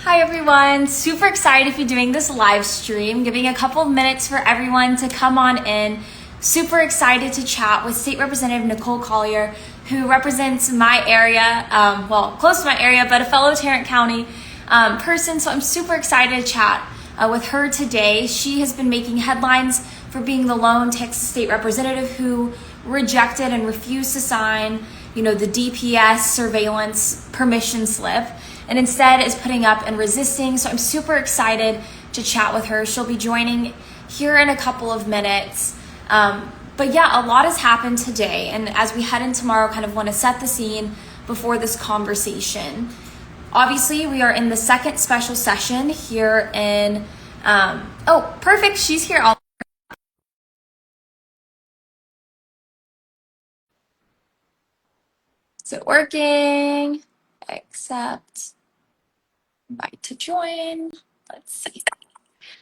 Hi everyone, super excited to be doing this live stream, giving a couple of minutes for everyone to come on in. Super excited to chat with State Representative Nicole Collier, who represents my area, close to my area, but a fellow Tarrant County person. So I'm super excited to chat with her today. She has been making headlines for being the lone Texas state representative who rejected and refused to sign, the DPS surveillance permission slip, and instead is putting up and resisting. So I'm super excited to chat with her. She'll be joining here in a couple of minutes. But yeah, a lot has happened today. And as we head in tomorrow, kind of want to set the scene before this conversation. Obviously, we are in the second special session here in, oh, perfect, she's here. Is it working? Accept. Invite to join. Let's see.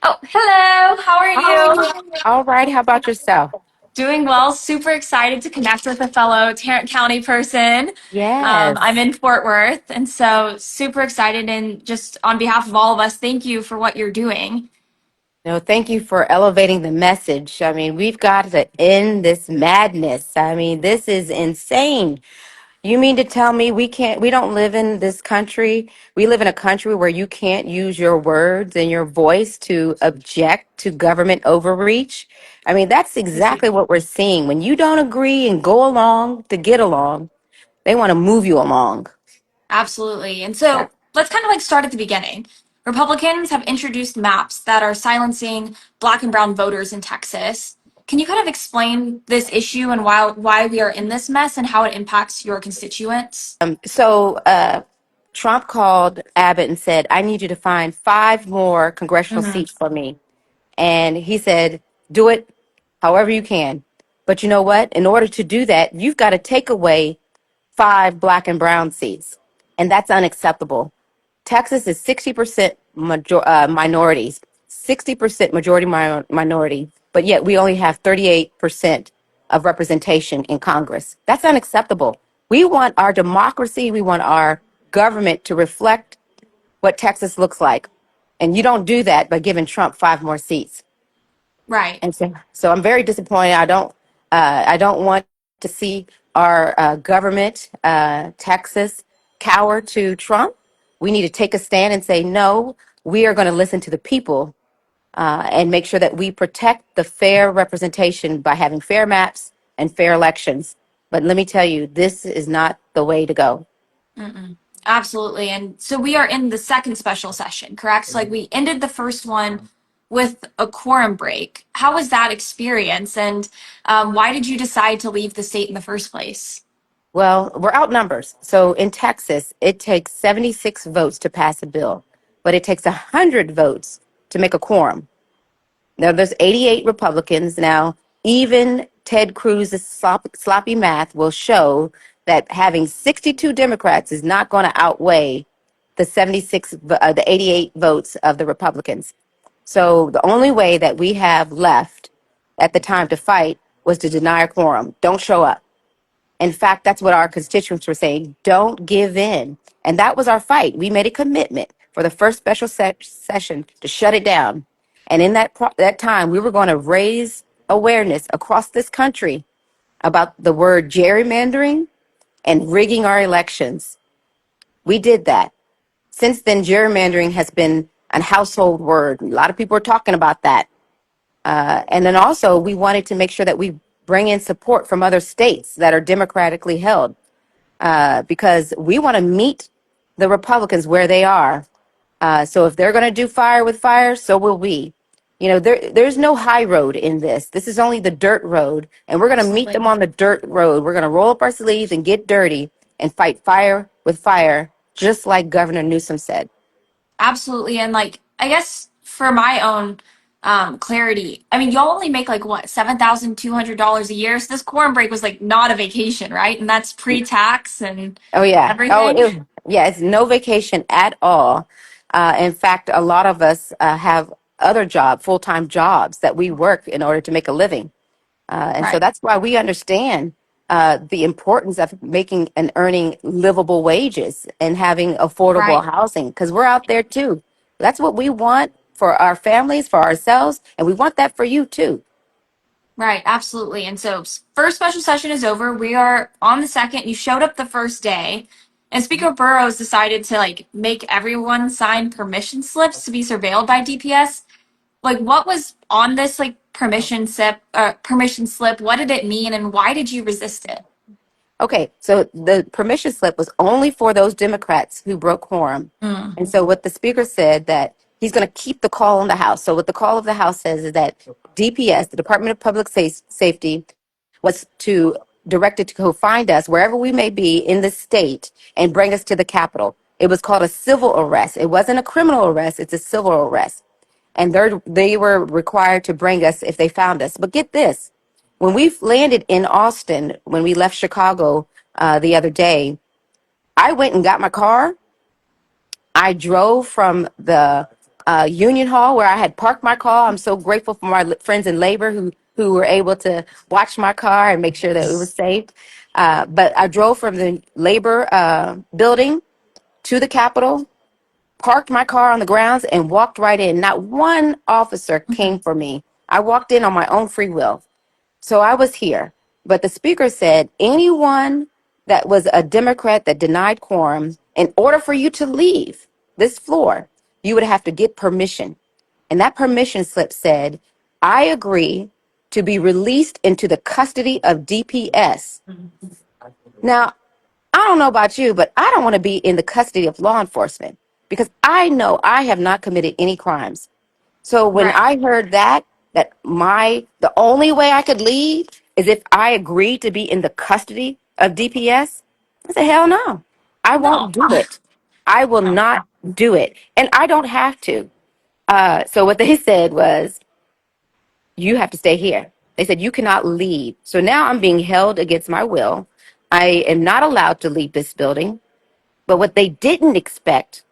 Oh, hello. How are you? Hi. All right. How about yourself? Doing well. Super excited to connect with a fellow Tarrant County person. I'm Yes. in Fort Worth, and so super excited. And just on behalf of all of us, thank you for what you're doing. No, thank you for elevating the message. I mean, we've got to end this madness. I mean, this is insane. You mean to tell me we don't live in this country? We live in a country where you can't use your words and your voice to object to government overreach? I mean, that's exactly what we're seeing. When you don't agree and go along to get along, they want to move you along. Absolutely. And so let's kind of like start at the beginning. Republicans have introduced maps that are silencing Black and brown voters in Texas. Can you kind of explain this issue and why we are in this mess and how it impacts your constituents? So Trump called Abbott and said, I need you to find 5 more congressional Mhm. seats for me. And he said, do it however you can. But you know what? In order to do that, you've got to take away 5 Black and brown seats. And that's unacceptable. Texas is 60% minorities, 60% majority minority, but yet we only have 38% of representation in Congress. That's unacceptable. We want our democracy, we want our government to reflect what Texas looks like. And you don't do that by giving Trump 5 more seats. Right. And so I'm very disappointed. I don't want to see our government, Texas, cower to Trump. We need to take a stand and say, no, we are going to listen to the people and make sure that we protect the fair representation by having fair maps and fair elections. But let me tell you, this is not the way to go. Mm-mm. Absolutely. And so we are in the second special session, correct? So like we ended the first one with a quorum break. How was that experience? And why did you decide to leave the state in the first place? Well, we're outnumbered. So in Texas, it takes 76 votes to pass a bill, but it takes 100 votes to make a quorum. Now, there's 88 Republicans. Now, even Ted Cruz's sloppy math will show that having 62 Democrats is not going to outweigh the 88 votes of the Republicans. So the only way that we have left at the time to fight was to deny a quorum. Don't show up. In fact, that's what our constituents were saying. Don't give in. And that was our fight. We made a commitment for the first special session to shut it down. And in that time, we were going to raise awareness across this country about the word gerrymandering and rigging our elections. We did that. Since then, gerrymandering has been a household word. A lot of people are talking about that. And then also, we wanted to make sure that we bring in support from other states that are democratically held because we want to meet the Republicans where they are. So if they're going to do fire with fire, so will we. There's no high road in this. This is only the dirt road, and we're going to meet them Absolutely. on the dirt road. We're going to roll up our sleeves and get dirty and fight fire with fire, just like Governor Newsom said. Absolutely. And like, I guess for my own clarity, I mean, y'all only make like what, $7,200 a year. So this quorum break was like not a vacation, right? And that's pre-tax and Oh yeah. everything. Yeah. It's no vacation at all. In fact, a lot of us have other full-time jobs that we work in order to make a living. And so Right. that's why we understand the importance of making and earning livable wages and having affordable Right. housing, because we're out there too. That's what we want for our families, for ourselves, and we want that for you too. Right, absolutely. And so, first special session is over. We are on the second. You showed up the first day, and Speaker Burrows decided to like make everyone sign permission slips to be surveilled by DPS. Like, what was on this like permission slip? Permission slip. What did it mean, and why did you resist it? Okay, so the permission slip was only for those Democrats who broke quorum. And so what the speaker said that he's going to keep the call on the House. So what the call of the House says is that DPS, the Department of Public Safety, was to directed to go find us wherever we may be in the state and bring us to the Capitol. It was called a civil arrest. It wasn't a criminal arrest. It's a civil arrest. And they were required to bring us if they found us. But get this, when we landed in Austin, when we left Chicago the other day, I went and got my car. I drove from the Union Hall where I had parked my car. I'm so grateful for my friends in labor who were able to watch my car and make sure that it was safe. But I drove from the labor building to the Capitol, parked my car on the grounds, and walked right in. Not one officer came for me. I walked in on my own free will. So I was here. But the speaker said anyone that was a Democrat that denied quorum, in order for you to leave this floor, you would have to get permission. And that permission slip said, I agree to be released into the custody of DPS. Now, I don't know about you, but I don't want to be in the custody of law enforcement because I know I have not committed any crimes. So when Right. I heard that the only way I could leave is if I agreed to be in the custody of DPS, I said, hell no, I No. won't do it. I will not do it. And I don't have to. So what they said was, you have to stay here. They said, you cannot leave. So now I'm being held against my will. I am not allowed to leave this building. But what they didn't expect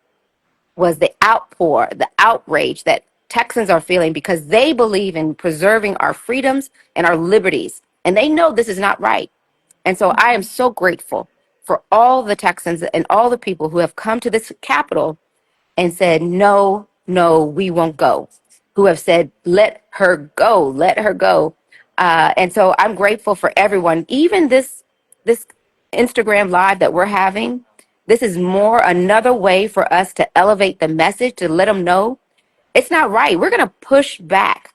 was the outpour, the outrage that Texans are feeling because they believe in preserving our freedoms and our liberties. And they know this is not right. And so I am so grateful for all the Texans and all the people who have come to this Capitol and said, no, no, we won't go, who have said, let her go. And so I'm grateful for everyone, even this Instagram live that we're having. This is more another way for us to elevate the message, to let them know it's not right. We're going to push back.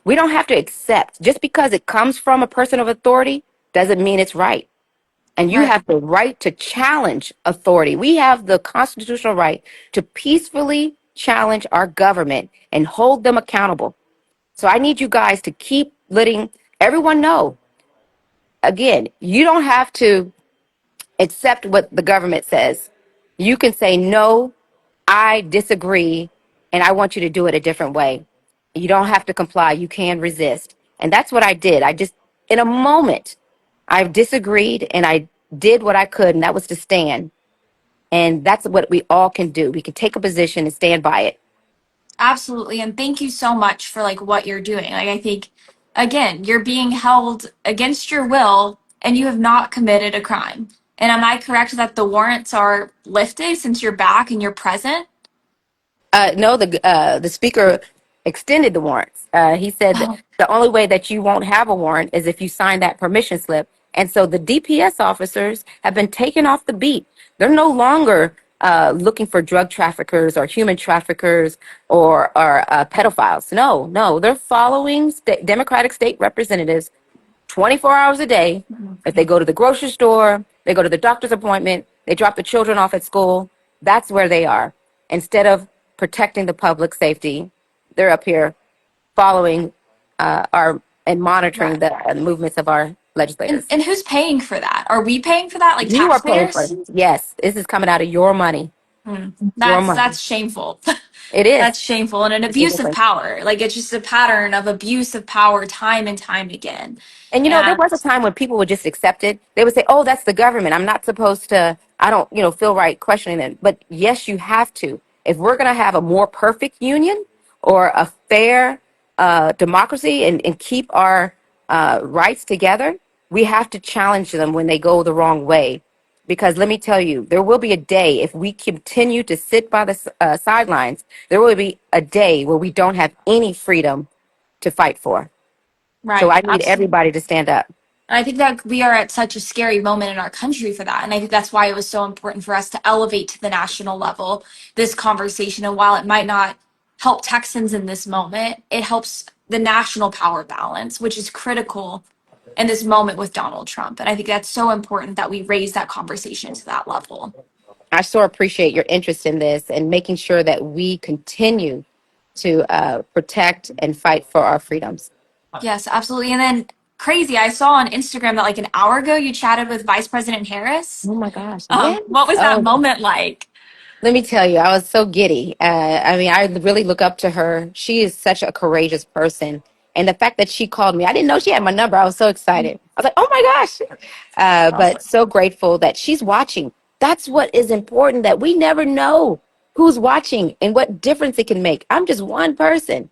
We don't have to accept. Just because it comes from a person of authority doesn't mean it's right. And you Right. have the right to challenge authority. We have the constitutional right to peacefully challenge our government and hold them accountable. So I need you guys to keep letting everyone know. Again, you don't have to accept what the government says. You can say, no, I disagree, and I want you to do it a different way. You don't have to comply. You can resist. And that's what I did. I just, in a moment, I disagreed and I did what I could, and that was to stand. And that's what we all can do. We can take a position and stand by it. Absolutely. And thank you so much for like what you're doing. Like I think again, you're being held against your will and you have not committed a crime. And am I correct that the warrants are lifted since you're back and you're present? No, the speaker extended the warrants. He said that Oh, the only way that you won't have a warrant is if you sign that permission slip. And so the DPS officers have been taken off the beat. They're no longer looking for drug traffickers or human traffickers or pedophiles. No, no, they're following Democratic state representatives 24 hours a day. If they go to the grocery store, they go to the doctor's appointment, they drop the children off at school, that's where they are. Instead of protecting the public safety, they're up here following our and monitoring right. the movements of our And legislators. and who's paying for that? Are we paying for that like You are paying for taxpayers? it. Yes, this is coming out of your money. Your money. That's shameful. It is. That's shameful and an It's a abuse of difference. power. Like it's just a pattern of abuse of power time and time again. And there And was a time when people would just accept it. They would say, "Oh, that's the government. I'm not supposed to. I don't, feel right questioning it." But yes, you have to. If we're going to have a more perfect union or a fair democracy and keep our rights together, we have to challenge them when they go the wrong way. Because let me tell you, there will be a day if we continue to sit by the sidelines, there will be a day where we don't have any freedom to fight for. So Right. I need Absolutely. everybody to stand up. And I think that we are at such a scary moment in our country for that. And I think that's why it was so important for us to elevate to the national level this conversation. And while it might not help Texans in this moment, it helps the national power balance, which is critical in this moment with Donald Trump. And I think that's so important that we raise that conversation to that level. I so appreciate your interest in this and making sure that we continue to protect and fight for our freedoms. Yes, absolutely. And then crazy, I saw on Instagram that like an hour ago you chatted with Vice President Harris. Oh my gosh. Yes. What was that Oh, moment like? let me tell you, I was so giddy. I mean, I really look up to her. She is such a courageous person. And the fact that she called me, I didn't know she had my number. I was so excited. I was like, oh my gosh. But Awesome. so grateful that she's watching. That's what is important, that we never know who's watching and what difference it can make. I'm just one person.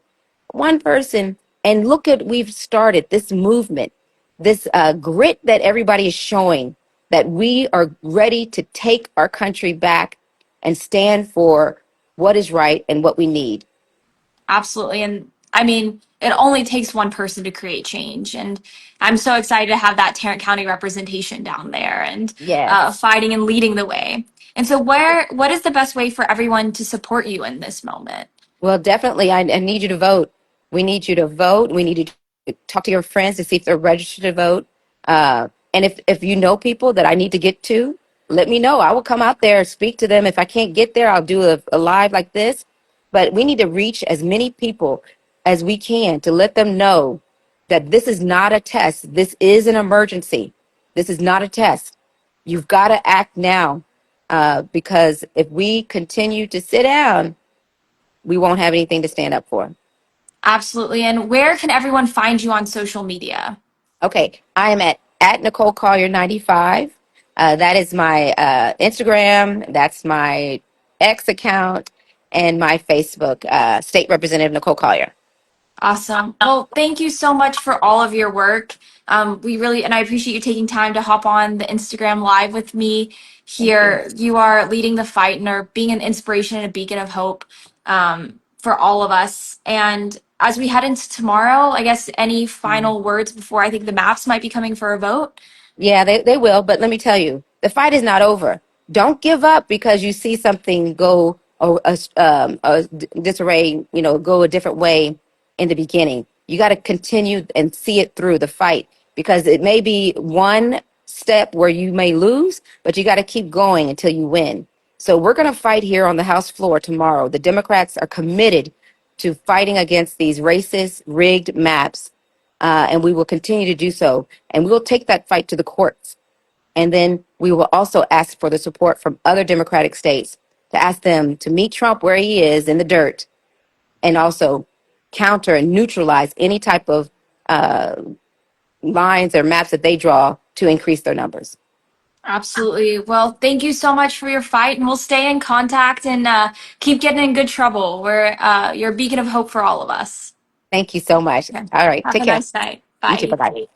And look at, we've started this movement, this grit that everybody is showing, that we are ready to take our country back and stand for what is right and what we need. Absolutely. And I mean, it only takes one person to create change. And I'm so excited to have that Tarrant County representation down there and Yes. fighting and leading the way. And so, what is the best way for everyone to support you in this moment? Well, definitely, I need you to vote. We need you to vote. We need you to talk to your friends to see if they're registered to vote. And if you know people that I need to get to, let me know. I will come out there, speak to them. If I can't get there, I'll do a live like this. But we need to reach as many people as we can to let them know that this is not a test. This is an emergency. This is not a test. You've got to act now, because if we continue to sit down, we won't have anything to stand up for. Absolutely. And where can everyone find you on social media? Okay, I am at Nicole Collier 95. That is my Instagram. That's my X account and my Facebook. State Representative Nicole Collier. Awesome. Well, thank you so much for all of your work. We really, and I appreciate you taking time to hop on the Instagram live with me Thank you. here. You are leading the fight and are being an inspiration and a beacon of hope for all of us. And as we head into tomorrow, I guess any final words before I think the maps might be coming for a vote? Yeah, they will. But let me tell you, the fight is not over. Don't give up because you see something go a disarray, go a different way in the beginning. You got to continue and see it through the fight, because it may be one step where you may lose, but you got to keep going until you win. So we're going to fight here on the House floor tomorrow. The Democrats are committed to fighting against these racist, rigged maps, and we will continue to do so. And we will take that fight to the courts. And then we will also ask for the support from other Democratic states to ask them to meet Trump where he is in the dirt, and also counter and neutralize any type of lines or maps that they draw to increase their numbers. Absolutely. Well, thank you so much for your fight, and we'll stay in contact and keep getting in good trouble. You're a beacon of hope for all of us. Thank you so much. Okay. All right. Have Take a care. nice night. You too. Bye. Bye bye.